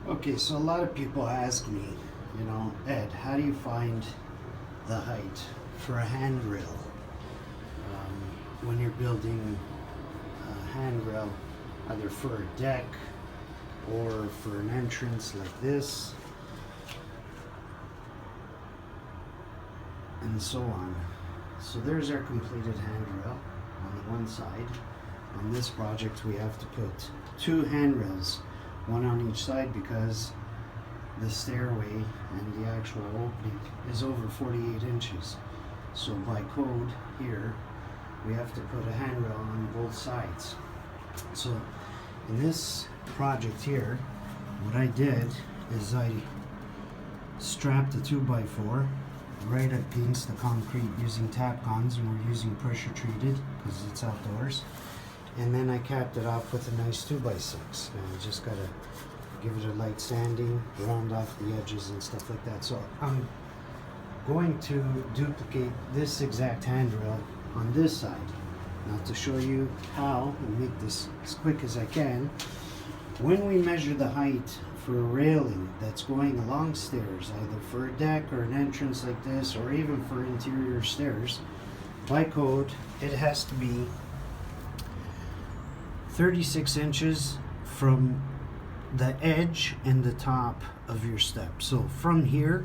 Okay, so a lot of people ask me, Ed, how do you find the height for a handrail when you're building a handrail, either for a deck or for an entrance like this, and so on. So there's our completed handrail on the one side. On this project, we have to put two handrails, one on each side, because the stairway and the actual opening is over 48 inches. So by code here, we have to put a handrail on both sides. So in this project here, what I did is I strapped a 2x4 right against the concrete using Tapcons, and we're using pressure treated because it's outdoors. And then I capped it off with a nice 2x6. Now I just gotta give it a light sanding, round off the edges and stuff like that. So I'm going to duplicate this exact handrail on this side. Now to show you how, and make this as quick as I can, when we measure the height for a railing that's going along stairs, either for a deck or an entrance like this, or even for interior stairs, by code it has to be 36 inches from the edge and the top of your step. So from here,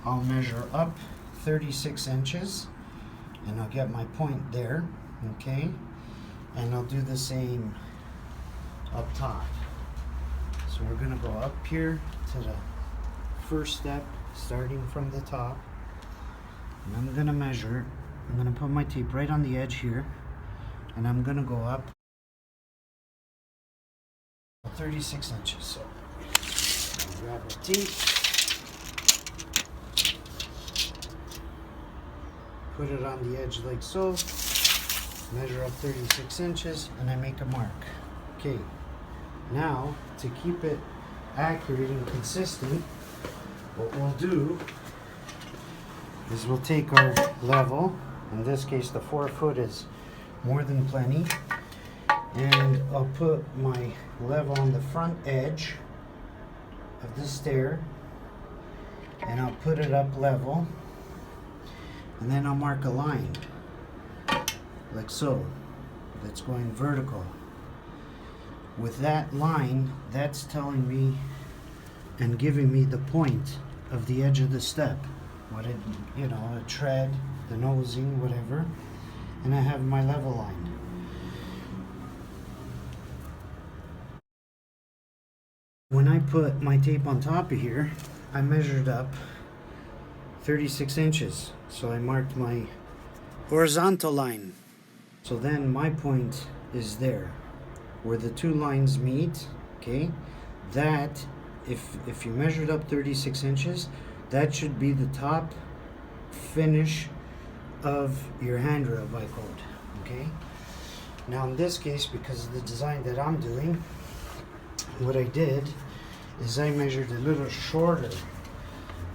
I'll measure up 36 inches and I'll get my point there, okay? And I'll do the same up top. So we're gonna go up here to the first step, starting from the top. And I'm gonna measure, I'm gonna put my tape right on the edge here, and I'm gonna go up 36 inches. So I'll grab a tape, put it on the edge like so, measure up 36 inches, and I make a mark. Okay, now to keep it accurate and consistent, what we'll do is we'll take our level, in this case the 4 foot is more than plenty, and I'll put my level on the front edge of the stair, and I'll put it up level, and then I'll mark a line like so that's going vertical. With that line, that's telling me and giving me the point of the edge of the step, what it, a tread, the nosing, whatever, and I have my level line. When I put my tape on top of here, I measured up 36 inches. So I marked my horizontal line. So then my point is there, where the two lines meet, okay? That, if you measured up 36 inches, that should be the top finish of your handrail by code, okay? Now in this case, because of the design that I'm doing, what I did is I measured a little shorter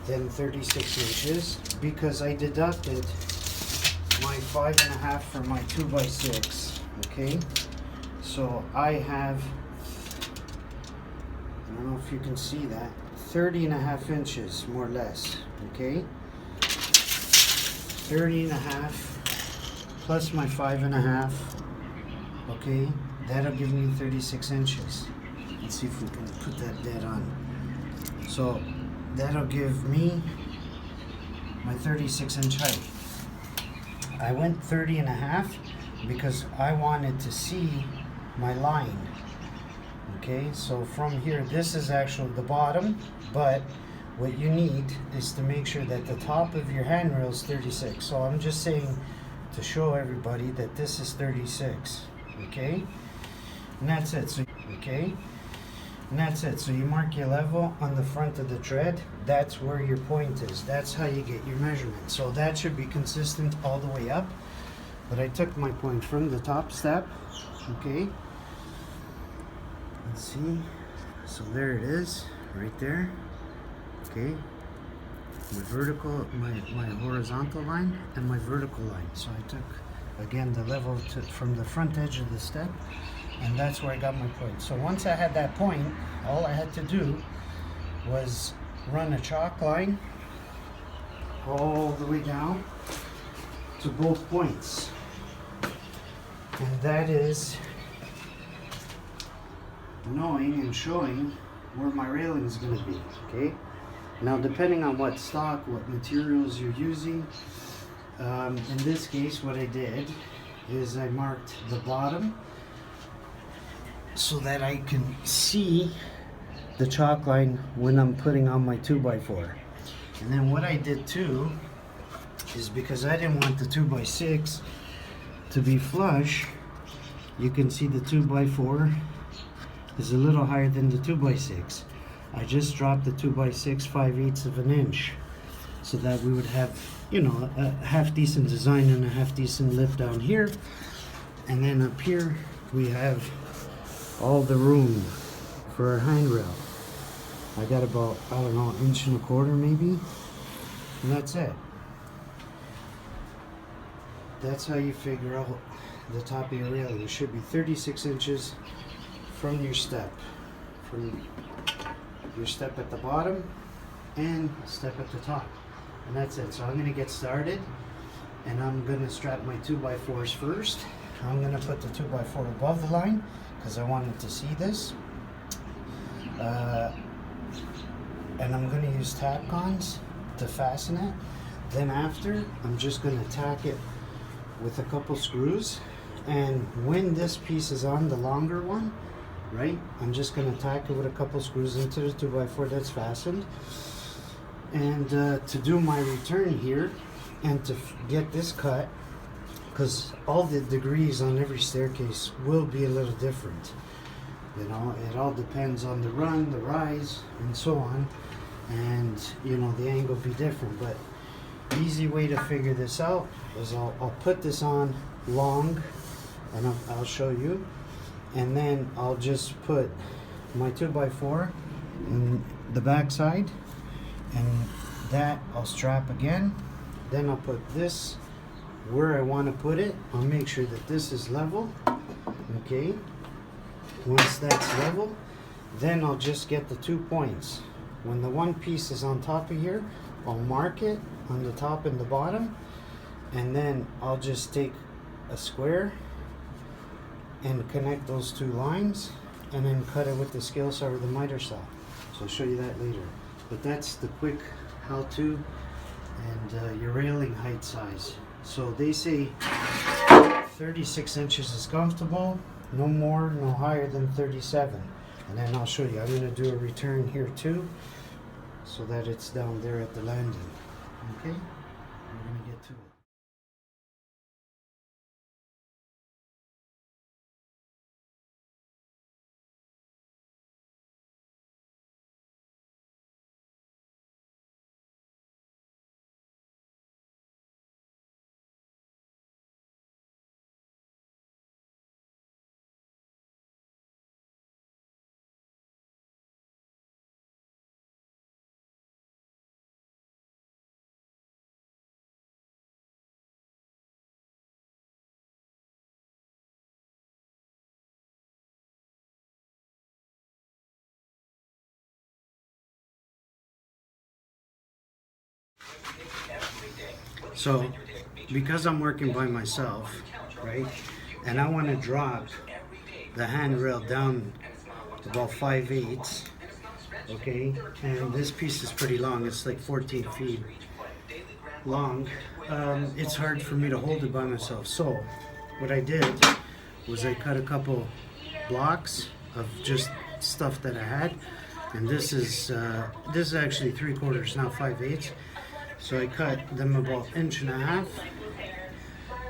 than 36 inches because I deducted my 5.5 from my 2x6, okay? So I have, I don't know if you can see that, 30.5 inches more or less, okay? 30.5 plus my 5.5, okay? That'll give me 36 inches. Let's see if we can put that dead on. So that'll give me my 36 inch height. I went 30.5 because I wanted to see my line. Okay, so from here, this is actually the bottom, but what you need is to make sure that the top of your handrail is 36. So I'm just saying to show everybody that this is 36, okay? And that's it, so, okay? And that's it. So you mark your level on the front of the tread. That's where your point is. That's how you get your measurement. So that should be consistent all the way up. But I took my point from the top step. Okay. Let's see. So there it is, right there. Okay. My vertical, my horizontal line and my vertical line. So I took, again, the level from the front edge of the step, and that's where I got my point. So once I had that point, all I had to do was run a chalk line all the way down to both points. And that is knowing and showing where my railing is going to be, okay? Now, depending on what stock, what materials you're using, in this case, what I did is I marked the bottom so that I can see the chalk line when I'm putting on my 2x4. And then what I did too is, because I didn't want the 2x6 to be flush, you can see the 2x4 is a little higher than the 2x6. I just dropped the 2x6 5/8 of an inch so that we would have, you know, a half decent design and a half decent lift down here. And then up here we have all the room for our handrail. I got about, I don't know, 1.25 inches maybe, and that's it. That's how you figure out the top of your railing. It should be 36 inches from your step at the bottom and step at the top, and that's it. So I'm going to get started, and I'm going to strap my 2x4s first. I'm going to put the 2x4 above the line because I wanted to see this, and I'm going to use tack-ons to fasten it. Then after, I'm just going to tack it with a couple screws, and when this piece is on, the longer one, right, I'm just going to tack it with a couple screws into the 2x4 that's fastened. And to do my return here and to get this cut, because all the degrees on every staircase will be a little different, you know, it all depends on the run, the rise, and so on, and you know, the angle be different. But easy way to figure this out is I'll put this on long, and I'll show you, and then I'll just put my 2x4 in the back side, and that I'll strap again. Then I'll put this where I want to put it. I'll make sure that this is level, okay? Once that's level, then I'll just get the 2 points. When the one piece is on top of here, I'll mark it on the top and the bottom, and then I'll just take a square and connect those 2 lines, and then cut it with the scale saw or the miter saw. So I'll show you that later. But that's the quick how-to and your railing height size. So they say 36 inches is comfortable, no more, no higher than 37. And then I'll show you. I'm going to do a return here too, so that it's down there at the landing. Okay? We're going to get to it. So, because I'm working by myself, right, and I want to drop the handrail down about 5/8, okay, and this piece is pretty long, it's like 14 feet long, it's hard for me to hold it by myself. So, what I did was I cut a couple blocks of just stuff that I had, and this is actually 3/4, not 5/8. So I cut them about 1.5 inches,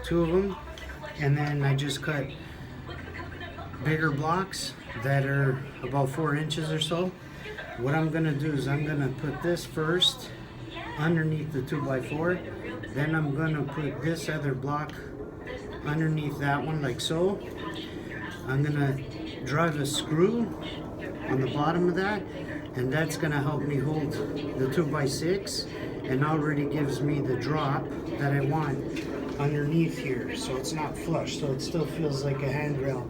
2 of them, and then I just cut bigger blocks that are about 4 inches or so. What I'm gonna do is I'm gonna put this first underneath the 2x4, then I'm gonna put this other block underneath that one, like so. I'm gonna drive a screw on the bottom of that, and that's gonna help me hold the 2x6, and already gives me the drop that I want underneath here, so it's not flush, so it still feels like a handrail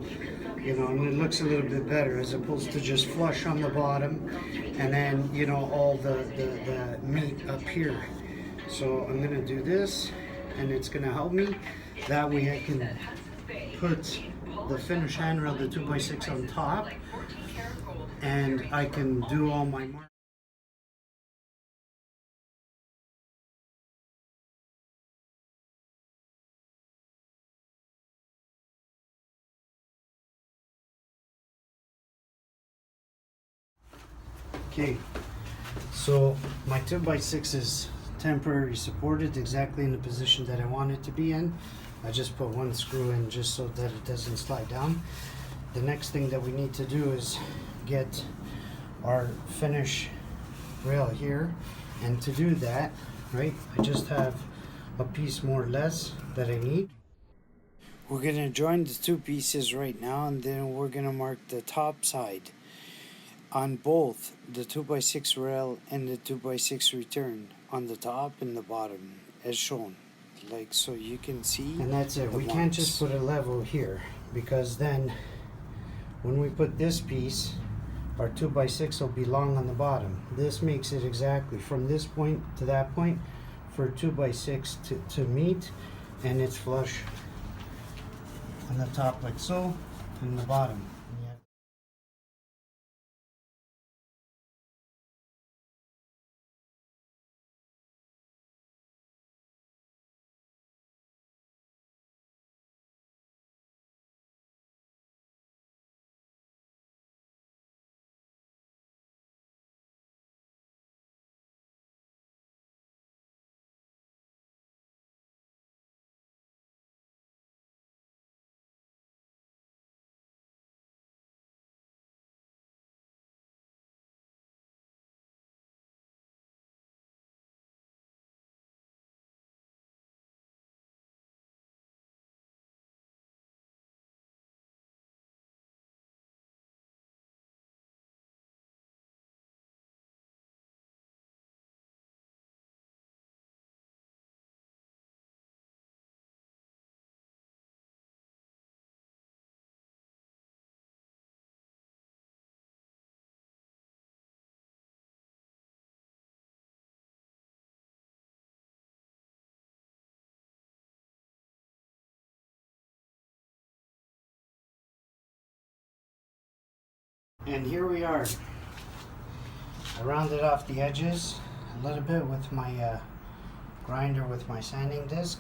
you know, and it looks a little bit better as opposed to just flush on the bottom and then, you know, all the meat up here. So I'm gonna do this, and it's gonna help me. That way I can put the finished handrail, the 2x6 on top, and I can do all my marks. Okay, so my 2x6 is temporarily supported exactly in the position that I want it to be in. I just put one screw in just so that it doesn't slide down. The next thing that we need to do is get our finish rail here, and to do that, right, I just have a piece more or less that I need. We're gonna join the two pieces right now, and then we're gonna mark the top side on both the 2x6 rail and the 2x6 return on the top and the bottom as shown, like so you can see. And that's it. We can't just put a level here, because then when we put this piece, our 2x6 will be long on the bottom. This makes it exactly from this point to that point for 2x6 to meet, and it's flush on the top like so, and the bottom. And here we are. I rounded off the edges a little bit with my grinder with my sanding disc,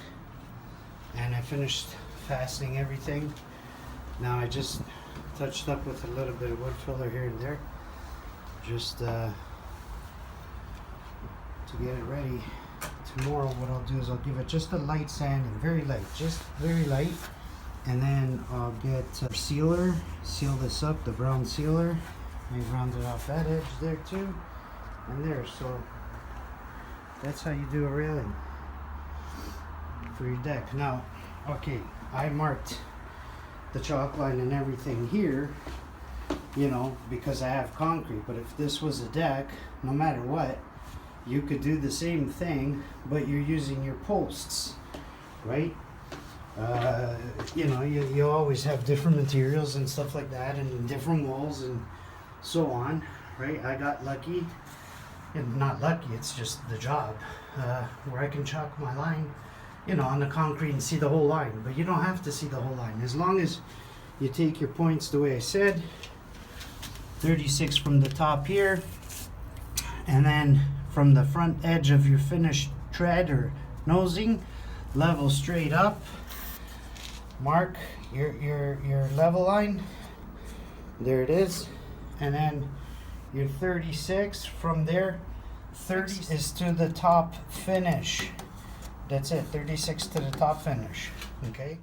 and I finished fastening everything. Now I just touched up with a little bit of wood filler here and there, just to get it ready. Tomorrow what I'll do is I'll give it just a light sanding, very light, just very light. And then I'll get a sealer, seal this up, the brown sealer. I rounded off that edge there too, and there. So that's how you do a railing for your deck. Now, okay, I marked the chalk line and everything here, you know, because I have concrete. But if this was a deck, no matter what, you could do the same thing, but you're using your posts, right? You know, you always have different materials and stuff like that, and different walls and so on, right? I got lucky, and not lucky, it's just the job, where I can chalk my line, you know, on the concrete and see the whole line. But you don't have to see the whole line, as long as you take your points the way I said, 36 from the top here, and then from the front edge of your finished tread or nosing, level straight up. Mark your level line, there it is, and then your 36 from there. 30 is to the top finish. That's it, 36 to the top finish. Okay.